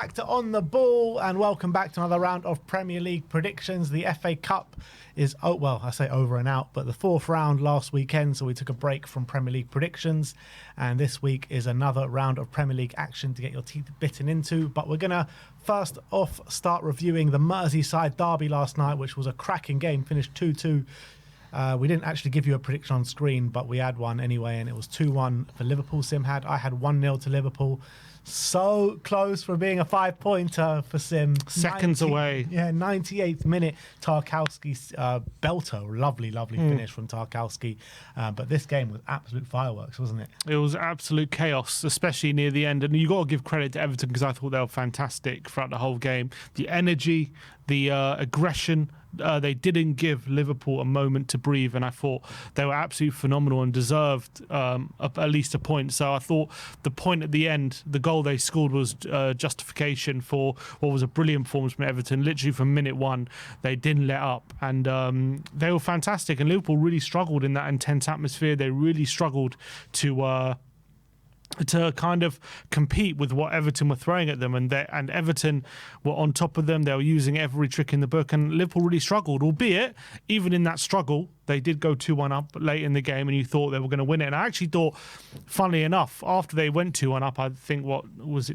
Back to On the Ball, and welcome back to another round of Premier League predictions. The FA Cup is, I say over and out, but the fourth round last weekend, so we took a break from Premier League predictions, and this week is another round of Premier League action to get your teeth bitten into. But we're going to first off start reviewing the Merseyside derby last night, which was a cracking game, finished 2-2. We didn't actually give you a prediction on screen, but we had one anyway, and it was 2-1 for Liverpool. Sim had. I had 1-0 to Liverpool. So close for being a 5-pointer for Sim. Seconds away. Yeah, 98th minute. Tarkowski's belter. Lovely finish from Tarkowski. But this game was absolute fireworks, wasn't it? It was absolute chaos, especially near the end. And you got to give credit to Everton because I thought they were fantastic throughout the whole game. The energy, the aggression. They didn't give Liverpool a moment to breathe, and I thought they were absolutely phenomenal and deserved at least a point. So I thought the point at the end, the goal they scored, was justification for what was a brilliant performance from Everton. Literally from minute one, they didn't let up, and they were fantastic. And Liverpool really struggled in that intense atmosphere. They really struggled to kind of compete with what Everton were throwing at them, and Everton were on top of them. They were using every trick in the book, and Liverpool really struggled, albeit even in that struggle they did go 2-1 up late in the game, and you thought they were going to win it. And I actually thought, funnily enough, after they went 2-1 up, I think,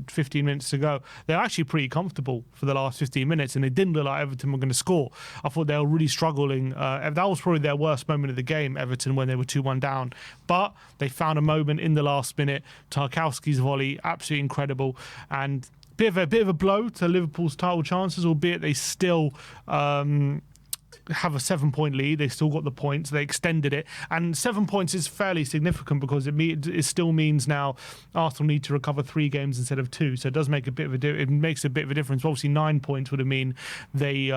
15 minutes to go, they were actually pretty comfortable for the last 15 minutes, and it didn't look like Everton were going to score. I thought they were really struggling. That was probably their worst moment of the game, Everton, when they were 2-1 down. But they found a moment in the last minute. Tarkowski's volley, absolutely incredible, and bit of a blow to Liverpool's title chances, albeit they still have a 7-point lead. They still got the points. They extended it, and 7 points is fairly significant because it still means now Arsenal need to recover 3 games instead of 2. So it does make it makes a bit of a difference. Obviously, 9 points would have mean they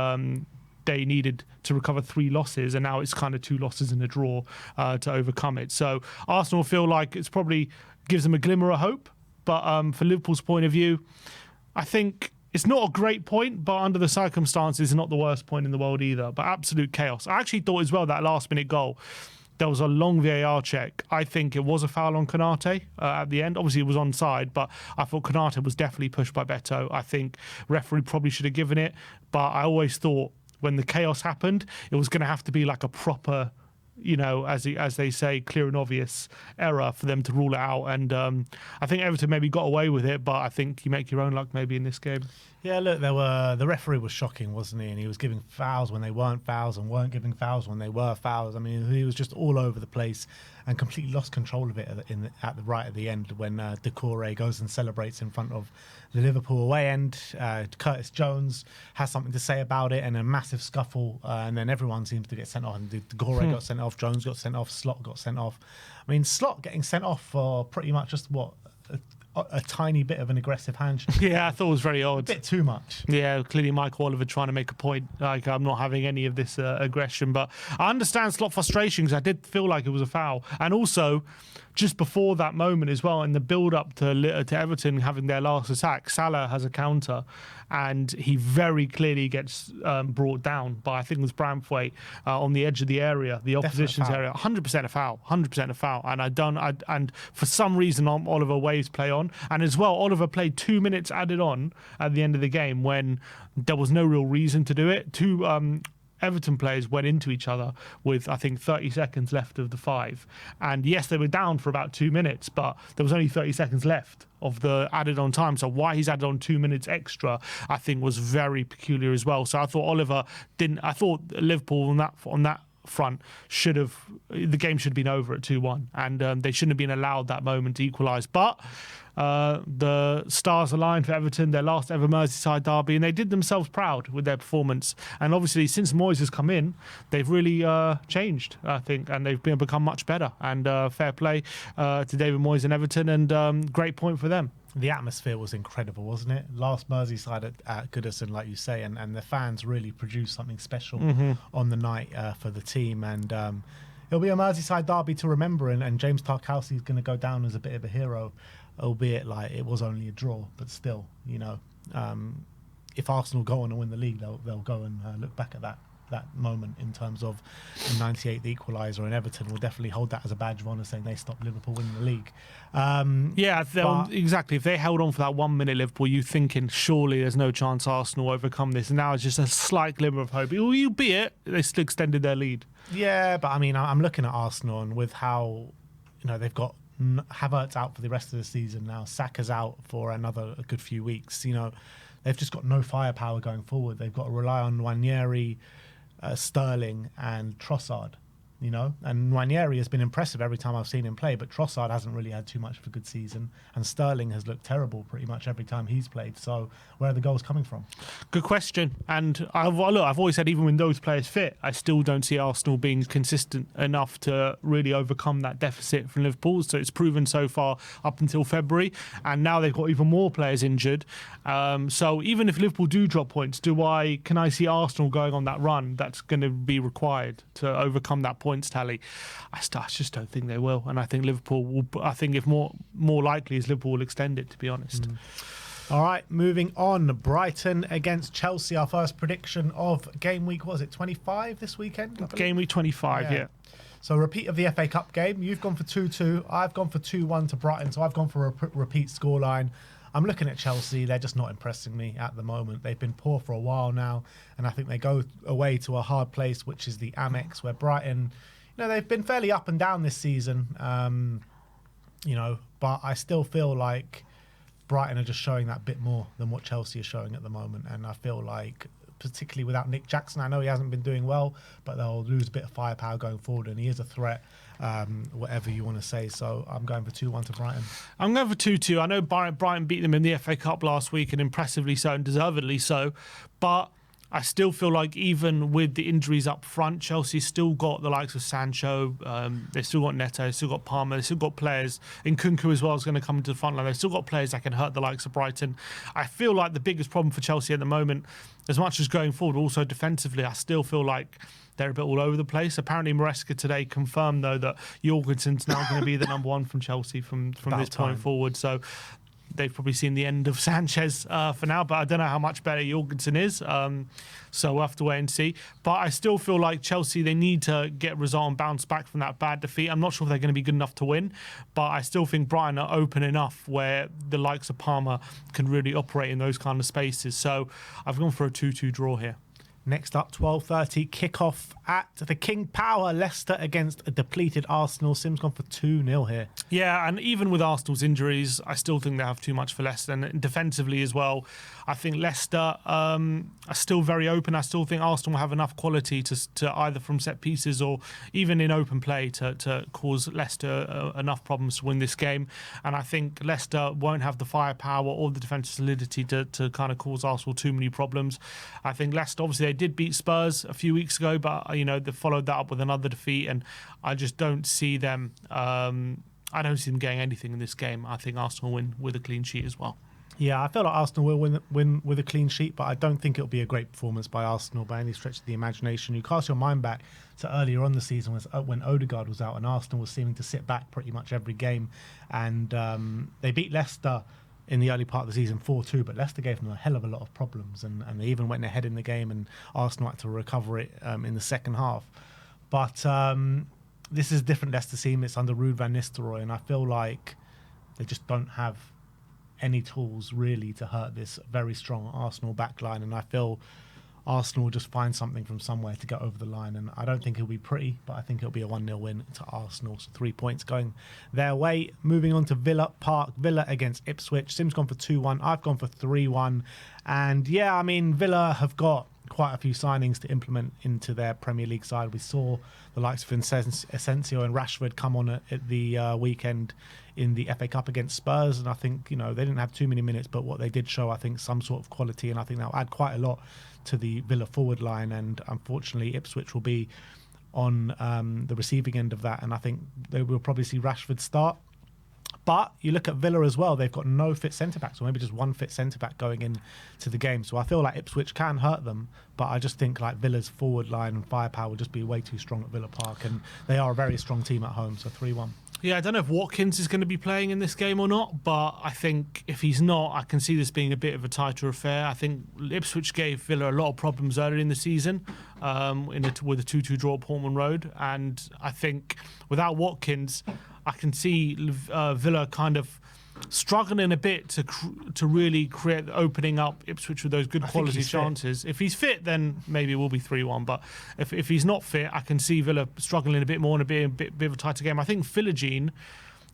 needed to recover 3 losses, and now it's kind of 2 losses and a draw to overcome it. So Arsenal feel like it's probably gives them a glimmer of hope, but for Liverpool's point of view, I think it's not a great point, but under the circumstances, not the worst point in the world either. But absolute chaos. I actually thought as well that last-minute goal, there was a long VAR check. I think it was a foul on Konate at the end. Obviously, it was onside, but I thought Konate was definitely pushed by Beto. I think referee probably should have given it, but I always thought when the chaos happened, it was going to have to be like a proper, as they say, clear and obvious error for them to rule it out. And I think Everton maybe got away with it, but I think you make your own luck maybe in this game. Yeah, look, the referee was shocking, wasn't he? And he was giving fouls when they weren't fouls and weren't giving fouls when they were fouls. I mean, he was just all over the place and completely lost control of it at the right at the end when Decore goes and celebrates in front of the Liverpool away end. Curtis Jones has something to say about it, and a massive scuffle, and then everyone seems to get sent off. And Decore got sent off, Jones got sent off, Slot got sent off. I mean, Slot getting sent off for pretty much just a tiny bit of an aggressive handshake. Yeah, I thought it was very odd. A bit too much. Yeah, clearly Mike Oliver trying to make a point. Like, I'm not having any of this aggression, but I understand Slot frustration because I did feel like it was a foul. And also, just before that moment as well, in the build-up to Everton having their last attack, Salah has a counter, and he very clearly gets brought down by, I think it was Brantwaite, on the edge of the area, the opposition's area. 100% a foul. 100% a foul. And for some reason, Oliver waves play on. And as well, Oliver played 2 minutes added on at the end of the game when there was no real reason to do it. Two Everton players went into each other with, I think, 30 seconds left of the 5. And yes, they were down for about 2 minutes, but there was only 30 seconds left of the added on time. So why he's added on 2 minutes extra, I think, was very peculiar as well. So I thought I thought Liverpool on that front the game should have been over at 2-1, and they shouldn't have been allowed that moment to equalise. But the stars aligned for Everton, their last ever Merseyside derby, and they did themselves proud with their performance. And obviously, since Moyes has come in, they've really changed, I think, and they've become much better. And fair play to David Moyes and Everton, and great point for them. The atmosphere was incredible, wasn't it? Last Merseyside at Goodison, like you say, and the fans really produced something special on the night for the team. And it'll be a Merseyside derby to remember, and James Tarkowski is going to go down as a bit of a hero, albeit like it was only a draw, but still, if Arsenal go on and win the league, they'll go and look back at that. that moment in terms of the 98th equaliser, and Everton will definitely hold that as a badge of honour, saying they stopped Liverpool winning the league. Exactly. If they held on for that 1 minute, Liverpool, you thinking surely there's no chance Arsenal overcome this, and now it's just a slight glimmer of hope. Albeit they still extended their lead. Yeah, but I mean, I'm looking at Arsenal, and with how they've got Havertz out for the rest of the season now, Saka's out for another good few weeks. They've just got no firepower going forward. They've got to rely on Nwaneri, Sterling, and Trossard. And Nwaneri has been impressive every time I've seen him play, but Trossard hasn't really had too much of a good season, and Sterling has looked terrible pretty much every time he's played. So where are the goals coming from? Good question. And I've always said, even when those players fit, I still don't see Arsenal being consistent enough to really overcome that deficit from Liverpool. So it's proven so far up until February, and now they've got even more players injured. So even if Liverpool do drop points, can I see Arsenal going on that run that's going to be required to overcome that points tally? I just don't think they will, and I think Liverpool will. I think if more likely is Liverpool will extend it, to be honest. All right, moving on. Brighton against Chelsea. Our first prediction of game week, what was it, 25 this weekend? Game week 25, yeah. So repeat of the FA Cup game. You've gone for 2-2. I've gone for 2-1 to Brighton. So I've gone for a repeat scoreline. I'm looking at Chelsea. They're just not impressing me at the moment. They've been poor for a while now, and I think they go away to a hard place, which is the Amex, where Brighton, they've been fairly up and down this season, but I still feel like Brighton are just showing that bit more than what Chelsea is showing at the moment, and I feel like, particularly without Nick Jackson, I know he hasn't been doing well, but they'll lose a bit of firepower going forward, and he is a threat, whatever you want to say. So I'm going for 2-1 to Brighton. I'm going for 2-2. I know Brighton beat them in the FA Cup last week, and impressively so and deservedly so, but I still feel like even with the injuries up front, Chelsea still got the likes of Sancho, they've still got Neto, they've still got Palmer, they've still got players, in Nkunku as well is going to come into the front line, they've still got players that can hurt the likes of Brighton. I feel like the biggest problem for Chelsea at the moment, as much as going forward, also defensively, I still feel like they're a bit all over the place. Apparently Maresca today confirmed, though, that Jorgensen's now going to be the number one from Chelsea from this point forward. So they've probably seen the end of Sanchez for now, but I don't know how much better Jorgensen is. So we'll have to wait and see. But I still feel like Chelsea, they need to get a result and bounce back from that bad defeat. I'm not sure if they're going to be good enough to win, but I still think Brighton are open enough where the likes of Palmer can really operate in those kind of spaces. So I've gone for a 2-2 draw here. Next up, 12:30 kickoff at the King Power. Leicester against a depleted Arsenal. Sim's gone for 2-0 here. Yeah, and even with Arsenal's injuries, I still think they have too much for Leicester. And defensively as well, I think Leicester are still very open. I still think Arsenal will have enough quality to either from set pieces or even in open play to cause Leicester enough problems to win this game. And I think Leicester won't have the firepower or the defensive solidity to kind of cause Arsenal too many problems. I think Leicester, obviously, they did beat Spurs a few weeks ago, but they followed that up with another defeat, and I just don't see them. I don't see them getting anything in this game. I think Arsenal win with a clean sheet as well. Yeah, I feel like Arsenal will win with a clean sheet, but I don't think it'll be a great performance by Arsenal by any stretch of the imagination. You cast your mind back to earlier on the season when Odegaard was out and Arsenal was seeming to sit back pretty much every game, and they beat Leicester in the early part of the season 4-2, but Leicester gave them a hell of a lot of problems, and they even went ahead in the game, and Arsenal had to recover it in the second half. But this is a different Leicester team. It's under Ruud van Nistelrooy, and I feel like they just don't have any tools really to hurt this very strong Arsenal backline, and I feel Arsenal will just find something from somewhere to get over the line, and I don't think it'll be pretty, but I think it'll be a 1-0 win to Arsenal. So 3 points going their way. Moving on to Villa Park. Villa against Ipswich. Sim's gone for 2-1. I've gone for 3-1. And yeah, I mean, Villa have got quite a few signings to implement into their Premier League side. We saw the likes of Asensio and Rashford come on at the weekend in the FA Cup against Spurs, and I think they didn't have too many minutes, but what they did show, I think, some sort of quality, and I think that'll add quite a lot to the Villa forward line. And unfortunately, Ipswich will be on the receiving end of that, and I think they will probably see Rashford start. But you look at Villa as well, they've got no fit centre-backs, or maybe just one fit centre-back going into the game. So I feel like Ipswich can hurt them, but I just think like Villa's forward line and firepower will just be way too strong at Villa Park, and they are a very strong team at home, so 3-1. Yeah, I don't know if Watkins is going to be playing in this game or not, but I think if he's not, I can see this being a bit of a tighter affair. I think Ipswich gave Villa a lot of problems earlier in the season with a 2-2 draw at Portman Road, and I think without Watkins, I can see Villa kind of struggling a bit to really create opening up Ipswich with those good quality chances. If he's fit, then maybe it will be 3-1. But if he's not fit, I can see Villa struggling a bit more and a bit of a tighter game. I think Philogene,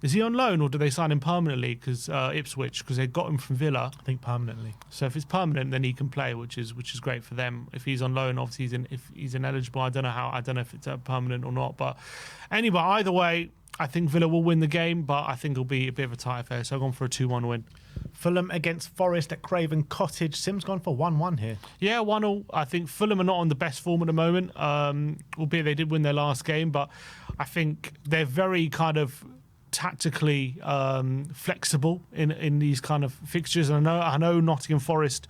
is he on loan or do they sign him permanently? Because Ipswich, because they got him from Villa. I think permanently. So if it's permanent, then he can play, which is great for them. If he's on loan, obviously if he's ineligible. I don't know if it's permanent or not. But anyway, either way, I think Villa will win the game, but I think it'll be a bit of a tight affair. So I've gone for a 2-1 win. Fulham against Forest at Craven Cottage. Sim's gone for 1-1 here. Yeah, 1-1. I think Fulham are not on the best form at the moment, albeit they did win their last game. But I think they're very kind of tactically flexible in these kind of fixtures. And I know Nottingham Forest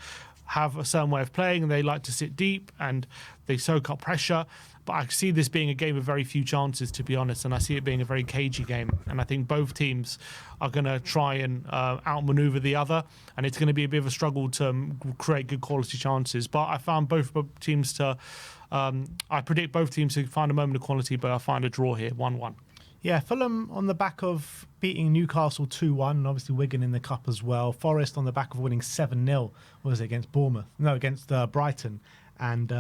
have a certain way of playing, and they like to sit deep and they soak up pressure. But I see this being a game of very few chances, to be honest, and I see it being a very cagey game. And I think both teams are going to try and outmaneuver the other, and it's going to be a bit of a struggle to create good quality chances. But I found both teams to... I predict both teams to find a moment of quality, but I find a draw here, 1-1. Yeah, Fulham on the back of beating Newcastle 2-1, and obviously Wigan in the cup as well. Forest on the back of winning 7-0, against Bournemouth? No, against Brighton. And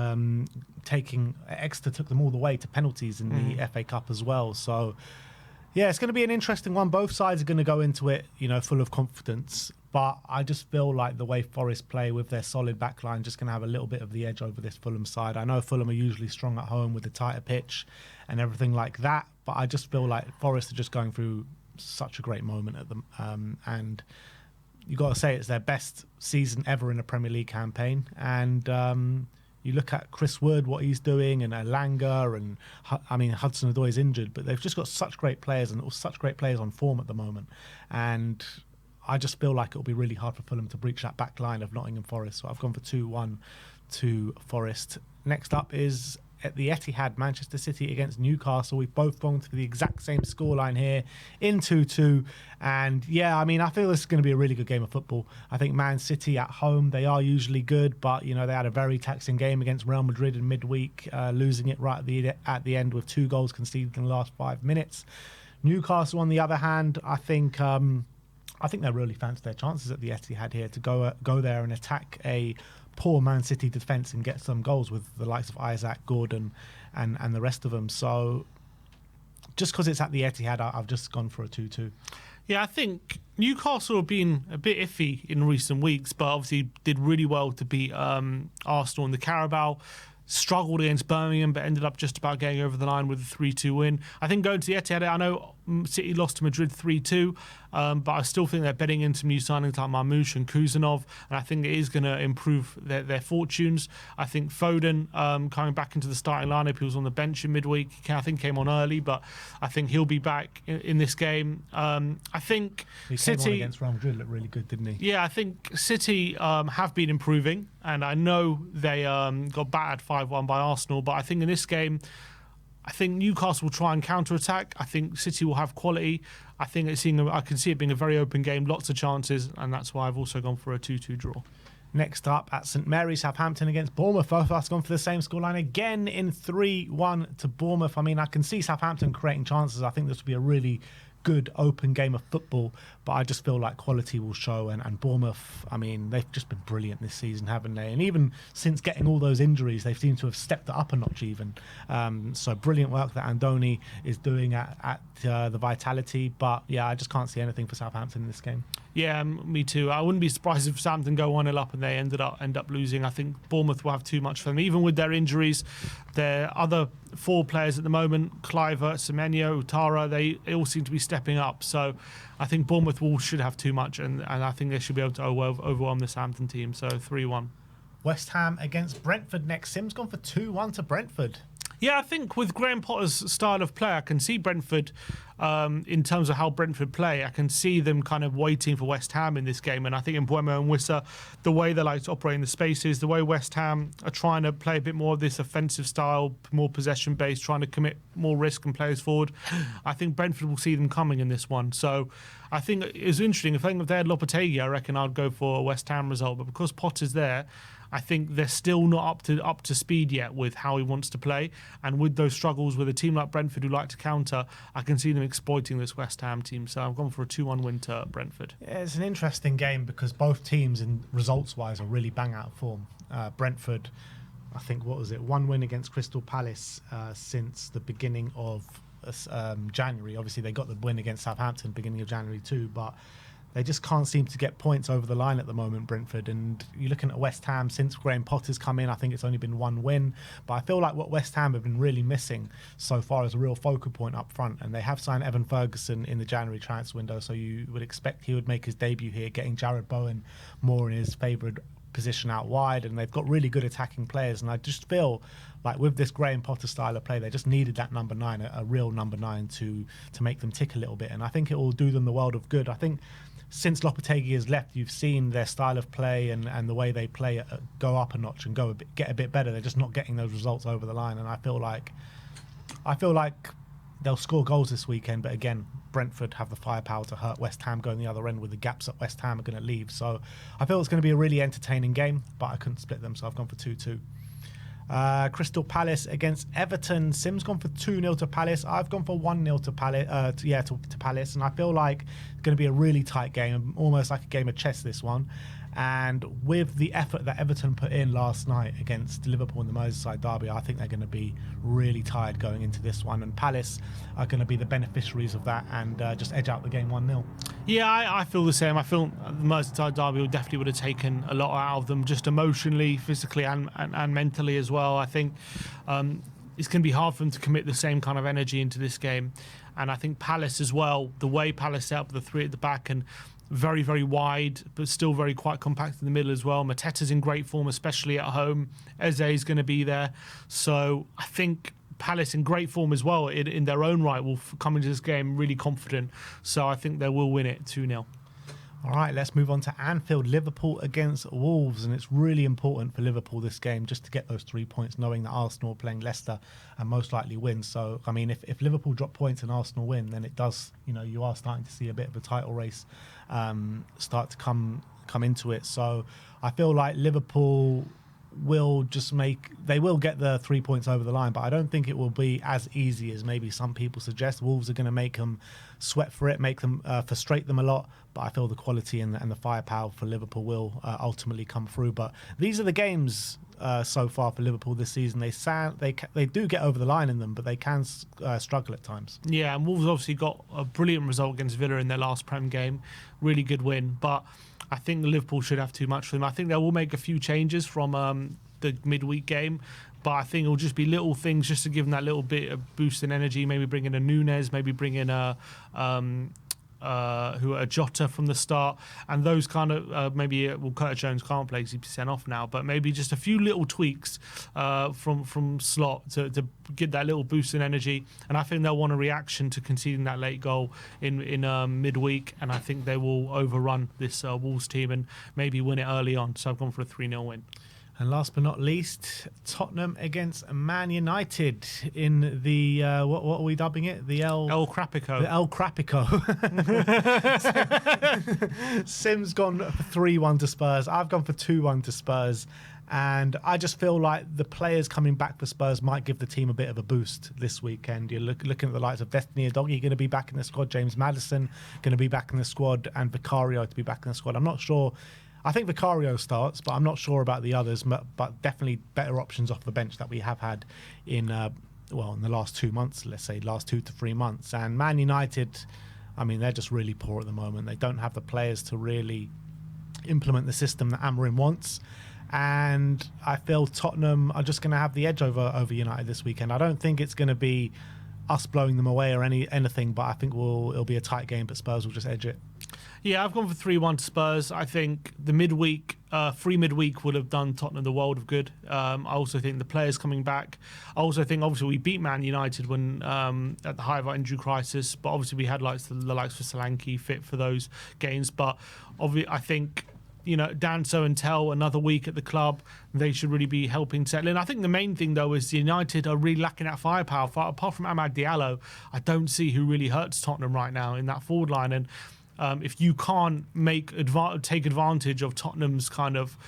Exeter took them all the way to penalties in the FA Cup as well. So, yeah, it's going to be an interesting one. Both sides are going to go into it, full of confidence. But I just feel like the way Forest play with their solid backline just going to have a little bit of the edge over this Fulham side. I know Fulham are usually strong at home with the tighter pitch and everything like that, but I just feel like Forest are just going through such a great moment at them. And you got to say it's their best season ever in a Premier League campaign. And you look at Chris Wood, what he's doing, and Elanga, and Hudson-Odoi is injured, but they've just got such great players and such great players on form at the moment. And I just feel like it'll be really hard for Fulham to breach that back line of Nottingham Forest. So I've gone for 2-1 to Forest. Next up is at the Etihad, Manchester City against Newcastle. We've both gone for the exact same scoreline here in 2-2. And yeah, I feel this is going to be a really good game of football. I think Man City at home, they are usually good, but they had a very taxing game against Real Madrid in midweek, losing it right at the end with 2 goals conceded in the last 5 minutes. Newcastle, on the other hand, I think they really fancy their chances at the Etihad here to go there and attack a poor Man City defence and get some goals with the likes of Isaac, Gordon and the rest of them. So just because it's at the Etihad, I've just gone for a 2-2. Yeah, I think Newcastle have been a bit iffy in recent weeks, but obviously did really well to beat Arsenal in the Carabao. Struggled against Birmingham, but ended up just about getting over the line with a 3-2 win. I think going to the Etihad, I know City lost to Madrid 3-2, but I still think they're betting into some new signings like Marmoush and Kuzanov, and I think it is going to improve their fortunes. I think Foden coming back into the starting lineup, he was on the bench in midweek. I think came on early, but I think he'll be back in this game. I think he City came on against Real Madrid looked really good, didn't he? Yeah, I think City have been improving, and I know they got battered 5-1 by Arsenal, but I think in this game, I think Newcastle will try and counter-attack. I think City will have quality. I can see it being a very open game, lots of chances, and that's why I've also gone for a 2-2 draw. Next up at St Mary's, Southampton against Bournemouth. Both of us gone for the same scoreline again in 3-1 to Bournemouth. I can see Southampton creating chances. I think this will be a really good open game of football, but I just feel like quality will show, and Bournemouth, they've just been brilliant this season, haven't they? And even since getting all those injuries, they seem to have stepped it up a notch even. So brilliant work that Andoni is doing at the Vitality, but yeah, I just can't see anything for Southampton in this game. Yeah, me too. I wouldn't be surprised if Southampton go 1-0 up and they end up losing. I think Bournemouth will have too much for them, even with their injuries. Their other 4 players at the moment, Cliver, Semenyo, Utara, they all seem to be stepping up. So I think Bournemouth should have too much, and I think they should be able to overwhelm the Southampton team. So 3-1. West Ham against Brentford next. Sim's gone for 2-1 to Brentford. Yeah, I think with Graham Potter's style of play, I can see Brentford, in terms of how Brentford play, I can see them kind of waiting for West Ham in this game. And I think in Mbeumo and Wissa, the way they like to operate in the spaces, the way West Ham are trying to play a bit more of this offensive style, more possession-based, trying to commit more risk and players forward, I think Brentford will see them coming in this one. So I think it's interesting. If they had Lopetegui, I reckon I'd go for a West Ham result. But because Potter's there, I think they're still not up to speed yet with how he wants to play. And with those struggles with a team like Brentford who like to counter, I can see them exploiting this West Ham team. So I've gone for a 2-1 win to Brentford. Yeah, it's an interesting game because both teams, in results-wise, are really bang out of form. Brentford, I think, what was it, 1 win against Crystal Palace since the beginning of January. Obviously, they got the win against Southampton beginning of January too, but they just can't seem to get points over the line at the moment, Brentford. And you're looking at West Ham, since Graham Potter's come in, I think it's only been 1 win. But I feel like what West Ham have been really missing so far is a real focal point up front. And they have signed Evan Ferguson in the January transfer window, so you would expect he would make his debut here, getting Jared Bowen more in his favoured position out wide. And they've got really good attacking players. And I just feel like with this Graham Potter style of play, they just needed that number 9, a real number 9 to make them tick a little bit. And I think it will do them the world of good. I think since Lopetegui has left, you've seen their style of play and the way they play go up a notch and get a bit better. They're just not getting those results over the line, and I feel like they'll score goals this weekend. But again, Brentford have the firepower to hurt West Ham going the other end with the gaps that West Ham are going to leave. So I feel it's going to be a really entertaining game, but I couldn't split them, so I've gone for 2-2. Crystal Palace against Everton. Sim's gone for 2-0 to Palace. I've gone for 1-0 to Palace. To Palace, and I feel like it's going to be a really tight game, almost like a game of chess, this one. And with the effort that Everton put in last night against Liverpool in the Merseyside derby, I think they're going to be really tired going into this one. And Palace are going to be the beneficiaries of that and just edge out the game 1-0. Yeah, I feel the same. I feel the Merseyside derby definitely would have taken a lot out of them, just emotionally, physically, and mentally as well. I think it's going to be hard for them to commit the same kind of energy into this game. And I think Palace as well, the way Palace set up the 3 at the back and very, very wide, but still very quite compact in the middle as well. Mateta's in great form, especially at home. Eze is going to be there. So I think Palace in great form as well in their own right will come into this game really confident. So I think they will win it 2-0. All right, let's move on to Anfield. Liverpool against Wolves, and it's really important for Liverpool this game just to get those 3 points, knowing that Arsenal are playing Leicester and most likely win. So, I mean, if Liverpool drop points and Arsenal win, then it does, you are starting to see a bit of a title race start to come into it. So I feel like Liverpool will get the 3 points over the line, but I don't think it will be as easy as maybe some people suggest. Wolves are going to make them sweat for it, make them frustrate them a lot, but I feel the quality and the firepower for Liverpool will ultimately come through. But these are the games so far for Liverpool this season. They do get over the line in them, but they can struggle at times. Yeah, and Wolves obviously got a brilliant result against Villa in their last Prem game, really good win, but I think Liverpool should have too much for them. I think they will make a few changes from the midweek game, but I think it'll just be little things just to give them that little bit of boost in energy. Maybe bring in a Nunes, maybe bring in a Jota from the start, and those kind of Curtis Jones can't play because he's sent off now, but maybe just a few little tweaks from Slot to get that little boost in energy. And I think they'll want a reaction to conceding that late goal in midweek, and I think they will overrun this Wolves team and maybe win it early on. So I've gone for a 3-0 win. And last but not least, Tottenham against Man United in the, what are we dubbing it? The El Crapico. The El Crapico. Sim's gone for 3-1 to Spurs. I've gone for 2-1 to Spurs. And I just feel like the players coming back for Spurs might give the team a bit of a boost this weekend. You're looking at the likes of Destiny Udogie going to be back in the squad, James Maddison going to be back in the squad, and Vicario to be back in the squad. I'm not sure. I think Vicario starts, but I'm not sure about the others. But definitely better options off the bench that we have had in the last 2 months, let's say, last 2 to 3 months. And Man United, I mean, they're just really poor at the moment. They don't have the players to really implement the system that Amorim wants. And I feel Tottenham are just going to have the edge over United this weekend. I don't think it's going to be us blowing them away or anything, but I think it'll be a tight game, but Spurs will just edge it. Yeah, I've gone for 3-1 to Spurs. I think the midweek free midweek would have done Tottenham the world of good. I also think the players coming back. I also think obviously we beat Man United when at the height of our injury crisis, but obviously we had the likes of Solanke fit for those games. But I think, Danso and Tell, another week at the club, they should really be helping settle in. I think the main thing, though, is United are really lacking that firepower. Apart from Amad Diallo, I don't see who really hurts Tottenham right now in that forward line. And if you can't take advantage of Tottenham's kind of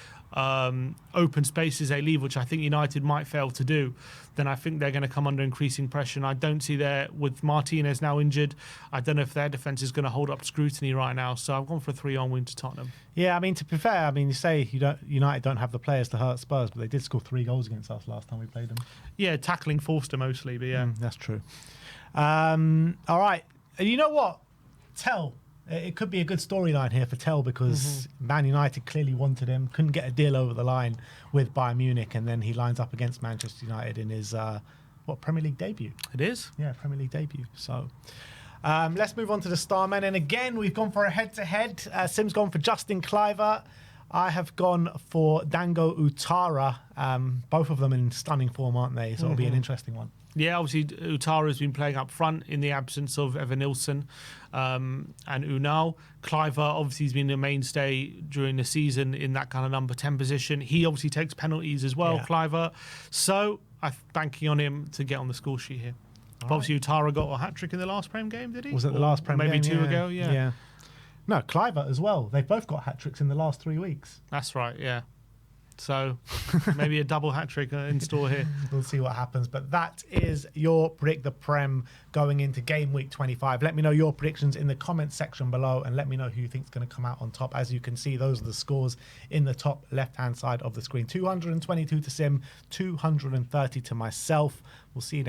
open spaces they leave, which I think United might fail to do, then I think they're going to come under increasing pressure. And I don't see with Martinez now injured, I don't know if their defence is going to hold up scrutiny right now. So I've gone for a 3-1 win to Tottenham. Yeah, I mean, to be fair, you say United don't have the players to hurt Spurs, but they did score 3 goals against us last time we played them. Yeah, tackling Forster mostly, but yeah. That's true. All right. And you know what? Tell. It could be a good storyline here for Tell because Man United clearly wanted him, couldn't get a deal over the line with Bayern Munich, and then he lines up against Manchester United in his Premier League debut. It is? Yeah, Premier League debut. So let's move on to the star men. And again, we've gone for a head-to-head. Sim's gone for Justin Kluivert. I have gone for Dango Utara. Both of them in stunning form, aren't they? So it'll be an interesting one. Yeah, obviously Utara has been playing up front in the absence of Evan Nilsson and Unal. Kluivert obviously has been a mainstay during the season in that kind of number 10 position. He obviously takes penalties as well, Kluivert. So I'm banking on him to get on the score sheet here. Obviously Utara got a hat-trick in the last Prem game, did he? Was it the last Prem game? Maybe 2 ago, yeah. No, Kluivert as well. They've both got hat-tricks in the last 3 weeks. That's right, yeah. So maybe a double hat-trick in store here. We'll see what happens. But that is your Predict the Prem going into game week 25. Let me know your predictions in the comments section below and let me know who you think is going to come out on top. As you can see, those are the scores in the top left-hand side of the screen. 222 to Sim, 230 to myself. We'll see you